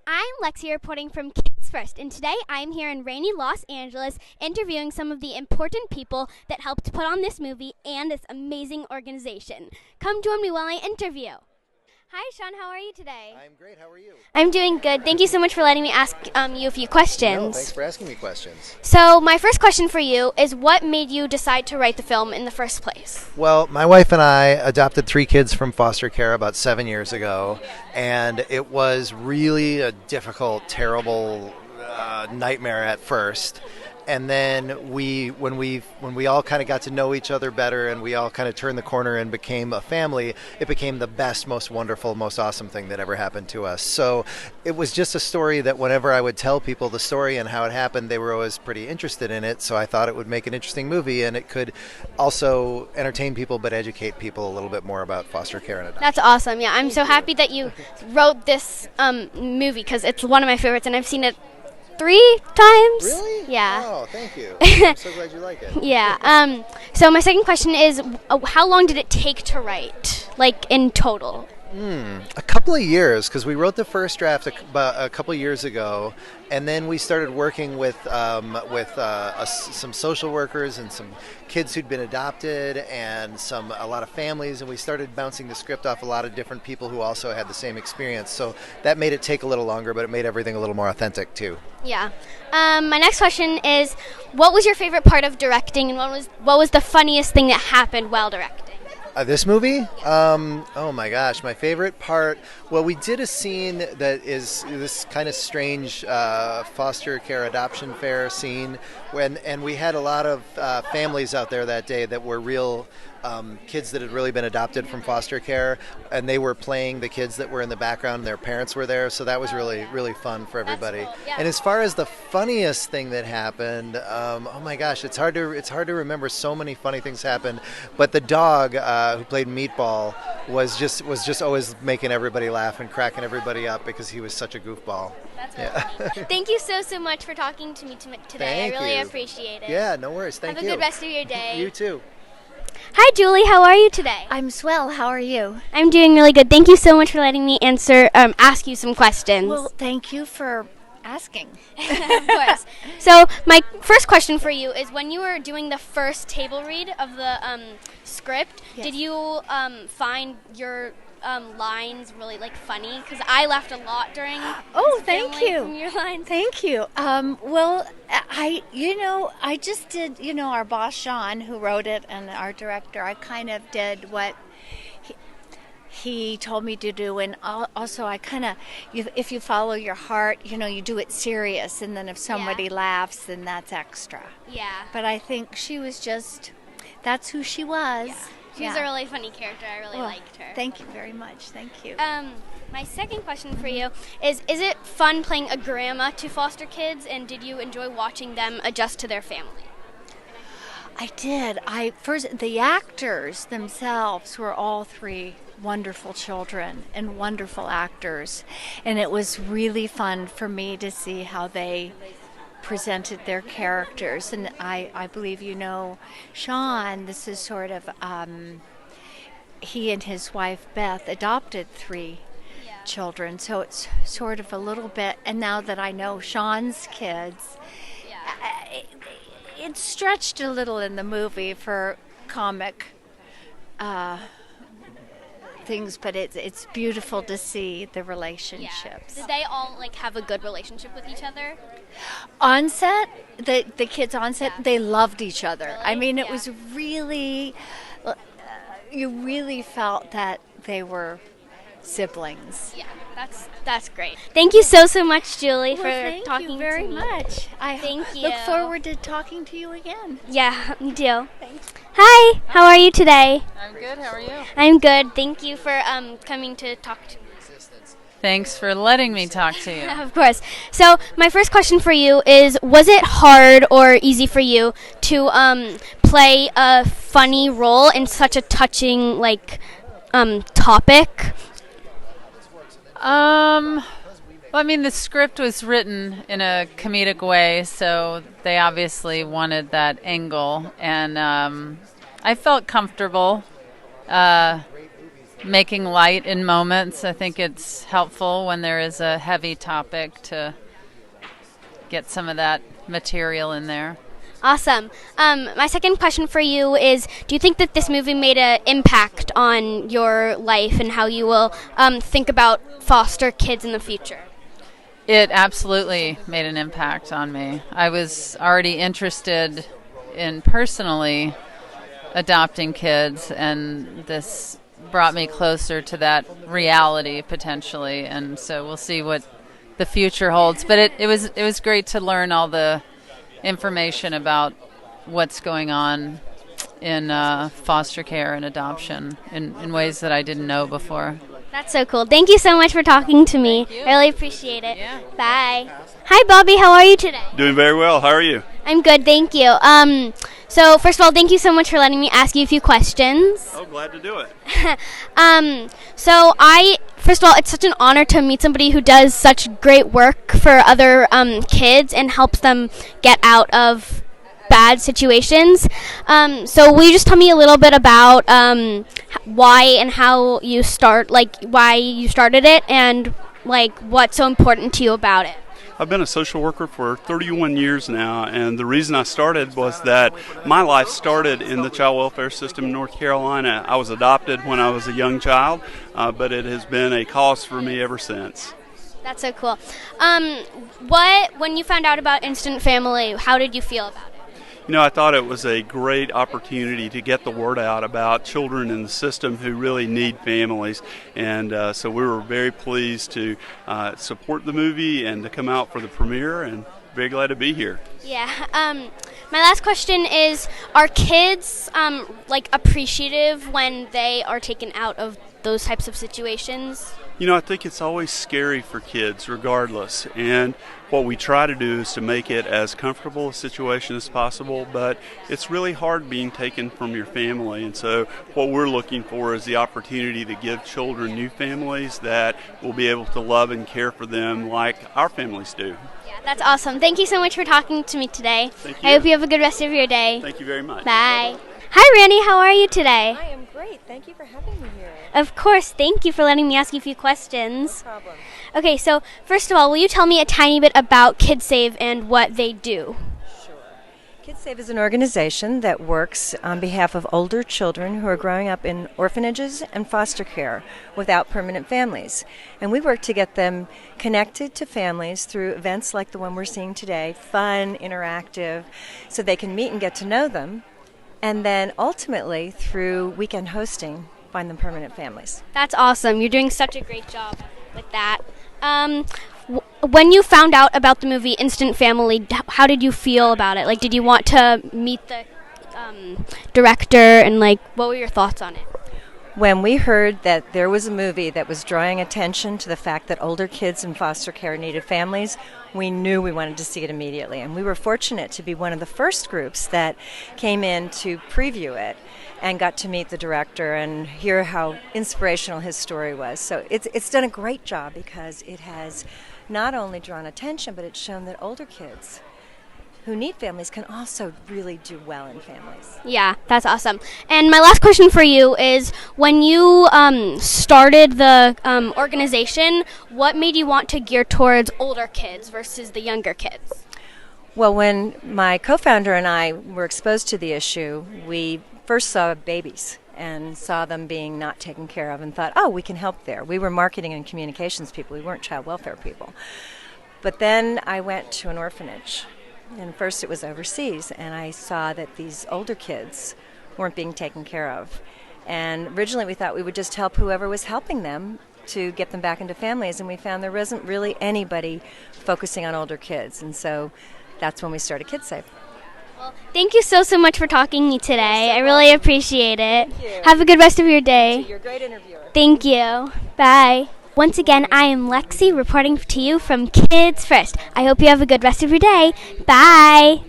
I'm Lexi reporting from Kids First, and today I'm here in rainy Los Angeles interviewing some of the important people that helped put on this movie and this amazing organization. Come join me while I interview. Hi, Sean. How are you today? I'm great. How are you? I'm doing good. Thank you so much for letting me ask you a few questions. No, thanks for asking me questions. So, my first question for you is what made you decide to write the film in the first place? Well, my wife and I adopted 3 kids from foster care about 7 years ago, and it was really a difficult, terrible nightmare at first. And then when we all kind of got to know each other better and we all kind of turned the corner and became a family, it became the best, most wonderful, most awesome thing that ever happened to us. So it was just a story that whenever I would tell people the story and how it happened, they were always pretty interested in it. So I thought it would make an interesting movie, and it could also entertain people but educate people a little bit more about foster care and adoption. That's awesome. Yeah, I'm so happy that you wrote this movie because it's one of my favorites, and I've seen it 3 times. Really? Yeah. Oh, thank you. I'm so glad you like it. Yeah. So my second question is, how long did it take to write, like in total? A couple of years, because we wrote the first draft about a couple of years ago, and then we started working with some social workers and some kids who'd been adopted and a lot of families, and we started bouncing the script off a lot of different people who also had the same experience. So that made it take a little longer, but it made everything a little more authentic too. Yeah. My next question is, what was your favorite part of directing, and what was the funniest thing that happened while directing? This movie? Oh my gosh, my favorite part. Well, we did a scene that is this kind of strange foster care adoption fair scene, and we had a lot of families out there that day that were real kids that had really been adopted from foster care, and they were playing the kids that were in the background, and their parents were there, so that was really, really fun for everybody. Cool. Yeah. And as far as the funniest thing that happened, oh my gosh, it's hard to remember. So many funny things happened, but the dog who played Meatball was just always making everybody laugh and cracking everybody up because he was such a goofball. That's cool. Thank you so much for talking to me today. Thank I really you. appreciate it. Yeah, no worries. Thank you. Have a good rest of your day. You too. Hi, Julie. How are you today? I'm swell. How are you? I'm doing really good. Thank you so much for letting me ask you some questions. Well, thank you for asking. Of course. So my first question for you is, when you were doing the first table read of the script, Yes. did you find your lines really funny? Because I laughed a lot during. Thank filming you. From your lines. Thank you. Well, I just did, our boss, Sean, who wrote it, and our director, I kind of did what he told me to do, and also I kind of, if you follow your heart, you do it serious, and then if somebody laughs, then that's extra. Yeah. But I think she was that's who she was. Yeah. She's a really funny character. I really liked her. Thank you very much. Thank you. My second question for you is it fun playing a grandma to foster kids, and did you enjoy watching them adjust to their family? I did. The actors themselves were all 3 wonderful children and wonderful actors, and it was really fun for me to see how they presented their characters. And I believe Sean, this is sort of he and his wife Beth adopted 3 children, so it's sort of a little bit, and now that I know Sean's kids, it's stretched a little in the movie for comic things, but it's beautiful to see the relationships. Did they all have a good relationship with each other? On set, the kids on set, they loved each other. Really? I mean, it was really, you really felt that they were siblings. Yeah, that's great. Thank you so much, Julie, for Thank talking you very to me. much. I Thank you. look forward to talking to you again. Yeah, me too. Thanks. Hi, how are you today? I'm good. How are you? I'm good. Thank you for coming to talk to me. Thanks for letting me talk to you. Of course. So my first question for you is, was it hard or easy for you to play a funny role in such a touching topic? Well, I mean, the script was written in a comedic way, so they obviously wanted that angle, and I felt comfortable making light in moments. I think it's helpful when there is a heavy topic to get some of that material in there. Awesome. My second question for you is, do you think that this movie made an impact on your life and how you will think about foster kids in the future? It absolutely made an impact on me. I was already interested in personally adopting kids, and this brought me closer to that reality potentially, and so we'll see what the future holds. But it was great to learn all the information about what's going on in foster care and adoption in ways that I didn't know before. That's so cool. Thank you so much for talking to me. I really appreciate it. Yeah. Bye. Hi, Bobby. How are you today? Doing very well. How are you? I'm good, thank you. So first of all, thank you so much for letting me ask you a few questions. Oh, glad to do it. First of all, it's such an honor to meet somebody who does such great work for other kids and helps them get out of bad situations. So will you just tell me a little bit about why and how you why you started it and what's so important to you about it? I've been a social worker for 31 years now, and the reason I started was that my life started in the child welfare system in North Carolina. I was adopted when I was a young child, but it has been a cause for me ever since. That's so cool. When you found out about Instant Family, how did you feel about it? You know, I thought it was a great opportunity to get the word out about children in the system who really need families, and so we were very pleased to support the movie and to come out for the premiere, and very glad to be here. Yeah. My last question is, are kids appreciative when they are taken out of those types of situations? You know, I think it's always scary for kids regardless, and what we try to do is to make it as comfortable a situation as possible, but it's really hard being taken from your family, and so what we're looking for is the opportunity to give children new families that will be able to love and care for them like our families do. Yeah, that's awesome. Thank you so much for talking to me today. Thank you. I hope you have a good rest of your day. Thank you very much. Bye. Hi, Randi. How are you today? I am great. Thank you for having me here. Of course. Thank you for letting me ask you a few questions. No problem. Okay, so first of all, will you tell me a tiny bit about Kidsave and what they do? Sure. Kidsave is an organization that works on behalf of older children who are growing up in orphanages and foster care without permanent families. And we work to get them connected to families through events like the one we're seeing today, fun, interactive, so they can meet and get to know them. And then ultimately, through weekend hosting, find them permanent families. That's awesome. You're doing such a great job with that. When you found out about the movie Instant Family, how did you feel about it? Did you want to meet the director, and what were your thoughts on it? When we heard that there was a movie that was drawing attention to the fact that older kids in foster care needed families, we knew we wanted to see it immediately. And we were fortunate to be one of the first groups that came in to preview it and got to meet the director and hear how inspirational his story was. So it's done a great job because it has not only drawn attention, but it's shown that older kids who need families can also really do well in families. Yeah, that's awesome. And my last question for you is, when you started the organization, what made you want to gear towards older kids versus the younger kids? Well, when my co-founder and I were exposed to the issue, we first saw babies and saw them being not taken care of and thought, oh, we can help there. We were marketing and communications people. We weren't child welfare people. But then I went to an orphanage. And first it was overseas, and I saw that these older kids weren't being taken care of. And originally we thought we would just help whoever was helping them to get them back into families, and we found there wasn't really anybody focusing on older kids. And so that's when we started Kidsave. Well, thank you so much for talking to me today. I really appreciate it. Have a good rest of your day. You're a great interviewer. Thank you. Bye. Once again, I am Lexi reporting to you from Kids First. I hope you have a good rest of your day. Bye.